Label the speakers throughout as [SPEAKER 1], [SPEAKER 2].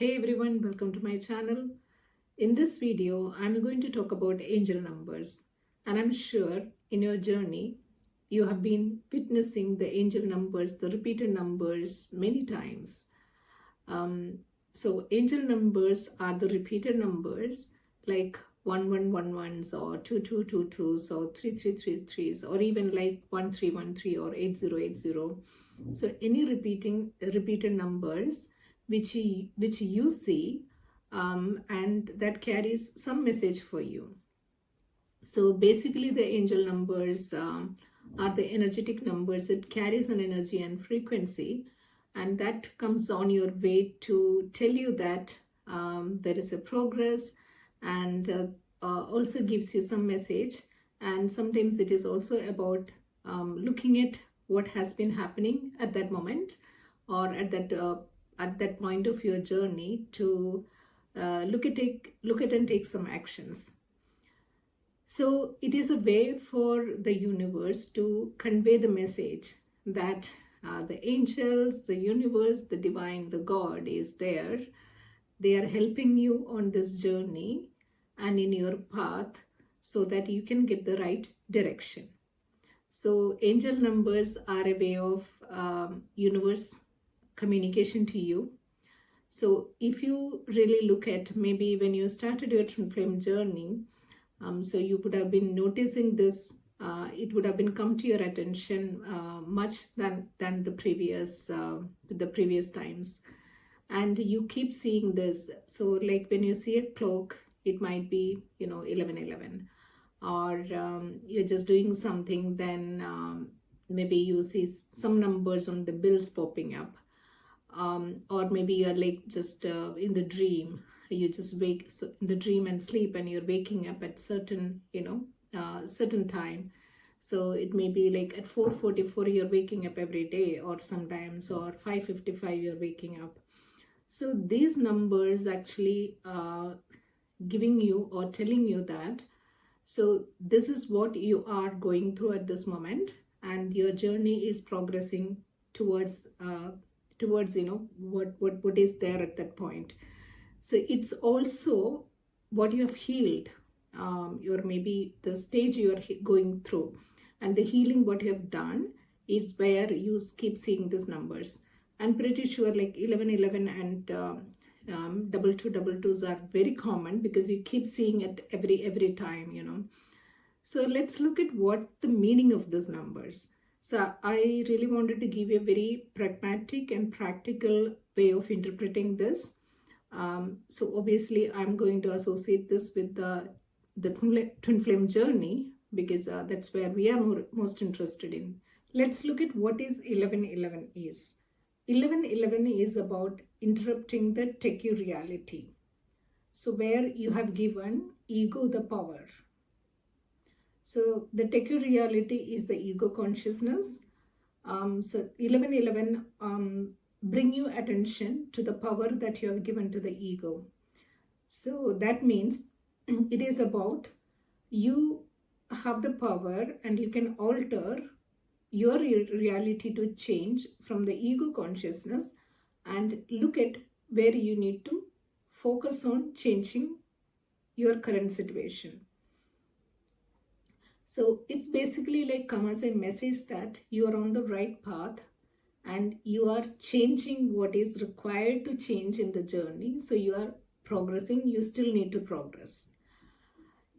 [SPEAKER 1] Hey everyone, welcome to my channel. In this video, I'm going to talk about angel numbers. And I'm sure in your journey, you have been witnessing the angel numbers, the repeated numbers many times. So angel numbers are the repeated numbers like 1111s or 2222s or 3333s or even like 1313 or 8080. So any repeated numbers which you see and that carries some message for you. So basically the angel numbers are the energetic numbers. It carries an energy and frequency, and that comes on your way to tell you that there is a progress, and also gives you some message. And sometimes it is also about looking at what has been happening at that moment or at that point of your journey to look at and take some actions. So it is a way for the universe to convey the message that the angels, the universe, the divine, the God is there. They are helping you on this journey and in your path so that you can get the right direction. So angel numbers are a way of universe communication to you. So if you really look at maybe when you started your twin flame journey, so you would have been noticing this, it would have been come to your attention much than the previous times. And you keep seeing this. So like when you see a clock, it might be, 1111. Or you're just doing something, then maybe you see some numbers on the bills popping up. Or maybe you're like just in the dream, you just wake in the dream and sleep, and you're waking up at certain time. So it may be like at 4:44 you're waking up every day, or sometimes, or 5:55 you're waking up. So these numbers actually giving you or telling you that so this is what you are going through at this moment, and your journey is progressing towards what is there at that point. So it's also what you have healed, your maybe the stage you are going through, and the healing what you have done is where you keep seeing these numbers. I'm pretty sure like 1111 and 2222s are very common because you keep seeing it every time. So let's look at what the meaning of these numbers. So I really wanted to give you a very pragmatic and practical way of interpreting this. So obviously I'm going to associate this with the twin flame journey because that's where we are most interested in. Let's look at what is 1111 is. 1111 is about interrupting the techie reality. So where you have given ego the power. So the techie reality is the ego consciousness. So 1111 bring you attention to the power that you have given to the ego. So that means it is about you have the power and you can alter your reality to change from the ego consciousness and look at where you need to focus on changing your current situation. So it's basically like come as a message that you are on the right path and you are changing what is required to change in the journey. So you are progressing, you still need to progress.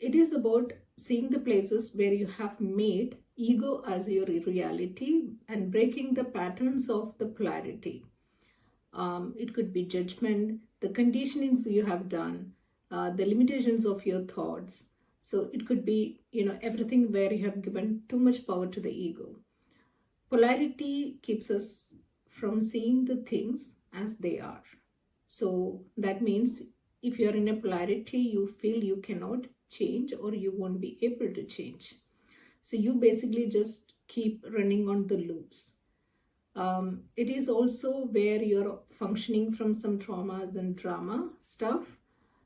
[SPEAKER 1] It is about seeing the places where you have made ego as your reality and breaking the patterns of the polarity. It could be judgment, the conditionings you have done, the limitations of your thoughts. So it could be, everything where you have given too much power to the ego. Polarity keeps us from seeing the things as they are. So that means if you're in a polarity, you feel you cannot change or you won't be able to change. So you basically just keep running on the loops. It is also where you're functioning from some traumas and drama stuff.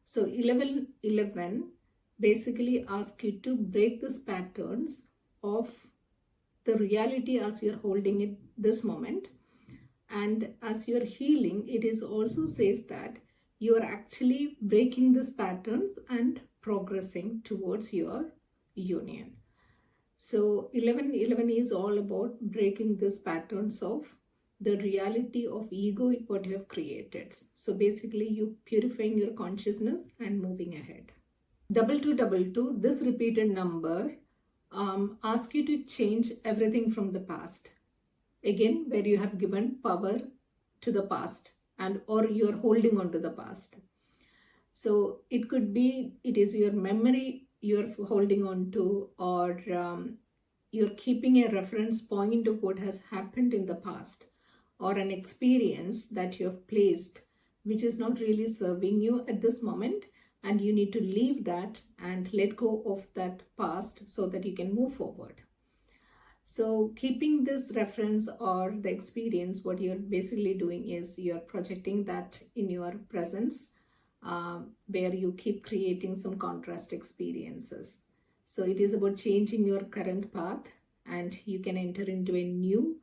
[SPEAKER 1] So 1111 basically asks you to break these patterns of the reality as you're holding it this moment. And as you're healing, it is also says that you are actually breaking these patterns and progressing towards your union. So 1111 is all about breaking these patterns of the reality of ego, what you have created. So basically you purifying your consciousness and moving ahead. 2222, this repeated number asks you to change everything from the past. Again, where you have given power to the past and or you are holding on to the past. So it could be, it is your memory you're holding on to, or you're keeping a reference point of what has happened in the past, or an experience that you have placed which is not really serving you at this moment, and you need to leave that and let go of that past so that you can move forward. So keeping this reference or the experience, what you're basically doing is you're projecting that in your presence, where you keep creating some contrast experiences. So it is about changing your current path, and you can enter into a new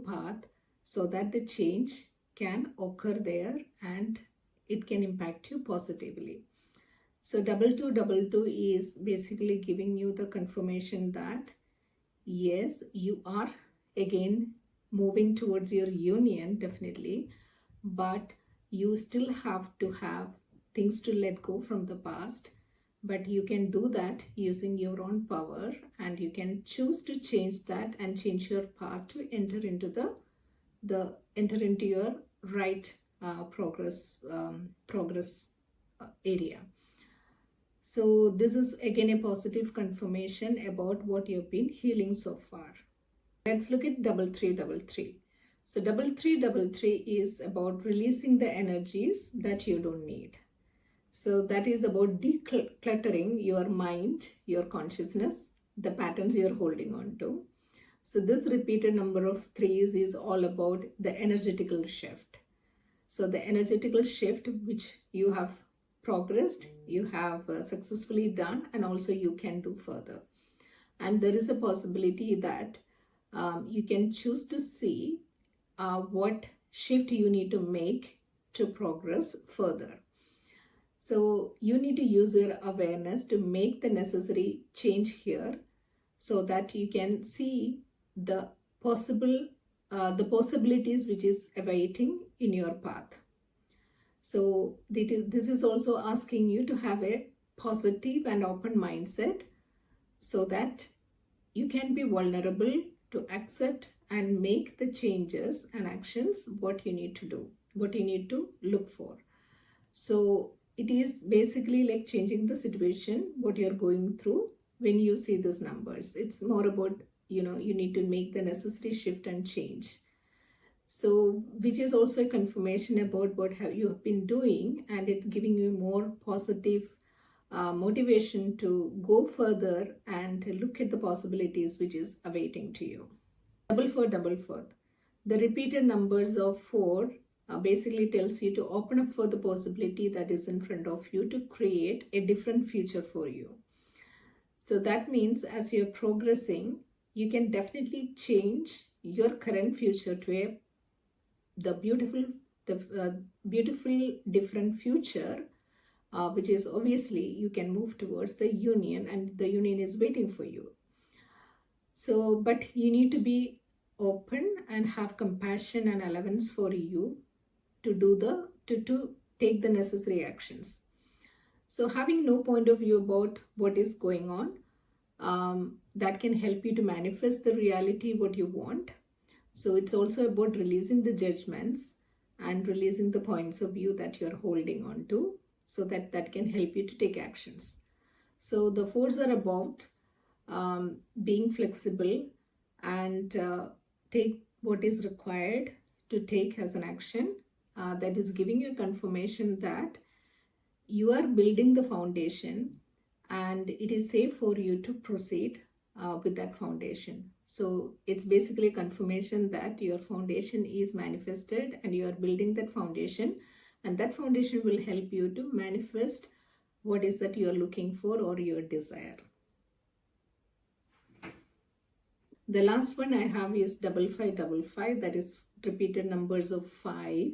[SPEAKER 1] path so that the change can occur there and it can impact you positively. So 2222 is basically giving you the confirmation that yes, you are again moving towards your union, definitely, but you still have to have things to let go from the past. But you can do that using your own power, and you can choose to change that and change your path to enter into your right progress area. So this is again a positive confirmation about what you've been healing so far. Let's look at 3333. So 3333 is about releasing the energies that you don't need. So that is about decluttering your mind, your consciousness, the patterns you're holding on to. So this repeated number of threes is all about the energetical shift. So the energetical shift which you have progressed, you have successfully done, and also you can do further. And there is a possibility that you can choose to see what shift you need to make to progress further. So you need to use your awareness to make the necessary change here, so that you can see the possibilities which is awaiting in your path. So this is also asking you to have a positive and open mindset, so that you can be vulnerable to accept and make the changes and actions what you need to do, what you need to look for. So it is basically like changing the situation, what you're going through when you see these numbers. It's more about, you need to make the necessary shift and change. So which is also a confirmation about what you have been doing, and it's giving you more positive motivation to go further and look at the possibilities which is awaiting to you. 4444. The repeated numbers of 4 basically tells you to open up for the possibility that is in front of you to create a different future for you. So that means as you're progressing, you can definitely change your current future to the beautiful different future, which is obviously you can move towards the union, and the union is waiting for you. So, but you need to be open and have compassion and allowance for you to do to take the necessary actions. So having no point of view about what is going on, that can help you to manifest the reality what you want. So it's also about releasing the judgments and releasing the points of view that you're holding on to, so that can help you to take actions. So the 4s are about being flexible and take what is required to take as an action. That is giving you a confirmation that you are building the foundation and it is safe for you to proceed with that foundation. So it's basically a confirmation that your foundation is manifested and you are building that foundation, and that foundation will help you to manifest what is that you are looking for or your desire. The last one I have is 5555, that is repeated numbers of 5,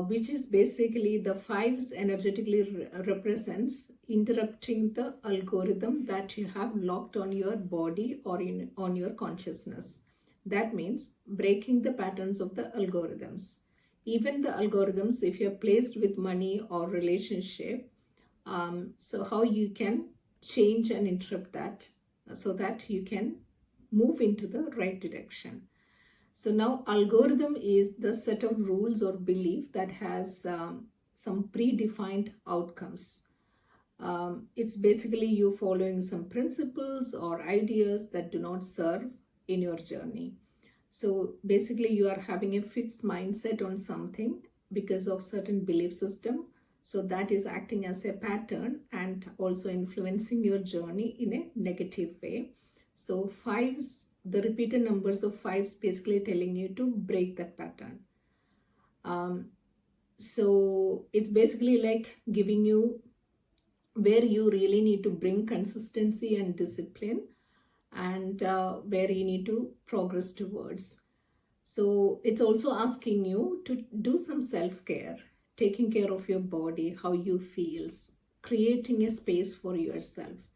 [SPEAKER 1] which is basically the 5s energetically represents interrupting the algorithm that you have locked on your body or on your consciousness. That means breaking the patterns of the algorithms. Even the algorithms, if you're placed with money or relationship, so how you can change and interrupt that so that you can move into the right direction. So now algorithm is the set of rules or belief that has some predefined outcomes. It's basically you following some principles or ideas that do not serve in your journey. So basically you are having a fixed mindset on something because of certain belief system. So that is acting as a pattern and also influencing your journey in a negative way. So 5s, the repeated numbers of 5s basically telling you to break that pattern. So it's basically like giving you where you really need to bring consistency and discipline, and where you need to progress towards. So it's also asking you to do some self-care, taking care of your body, how you feel, creating a space for yourself.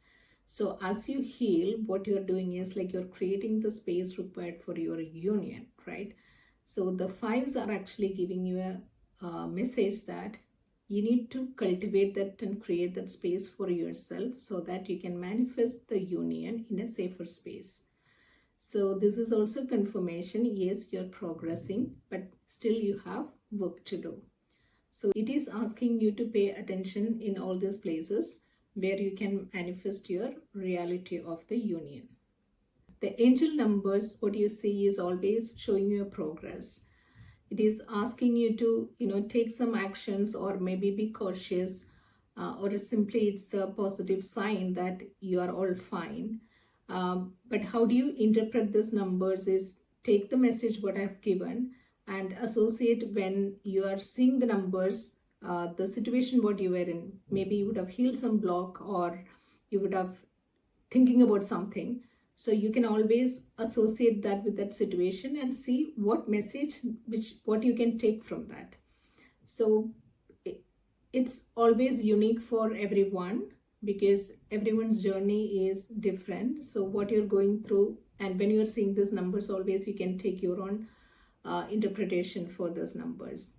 [SPEAKER 1] So as you heal, what you're doing is like you're creating the space required for your union, right? So the 5s are actually giving you a message that you need to cultivate that and create that space for yourself so that you can manifest the union in a safer space. So this is also confirmation, yes, you're progressing, but still you have work to do. So it is asking you to pay attention in all these places where you can manifest your reality of the union. The angel numbers, what you see is always showing you a progress. It is asking you to, take some actions or maybe be cautious, or simply it's a positive sign that you are all fine. But how do you interpret these numbers is take the message what I've given and associate when you are seeing the numbers, the situation what you were in. Maybe you would have healed some block or you would have thinking about something. So you can always associate that with that situation and see what message, what you can take from that. So it's always unique for everyone because everyone's journey is different. So what you're going through, and when you're seeing these numbers, always you can take your own interpretation for those numbers.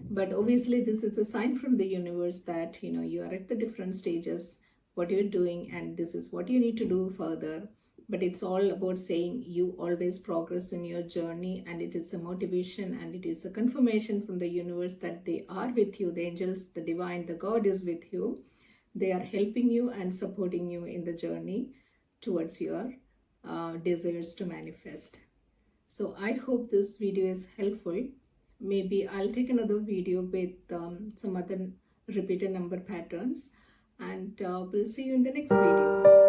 [SPEAKER 1] But obviously this is a sign from the universe that, you are at the different stages, what you're doing, and this is what you need to do further. But it's all about saying you always progress in your journey, and it is a motivation and it is a confirmation from the universe that they are with you. The angels, the divine, the God is with you. They are helping you and supporting you in the journey towards your desires to manifest. So I hope this video is helpful. Maybe I'll take another video with some other repeated number patterns, and we'll see you in the next video.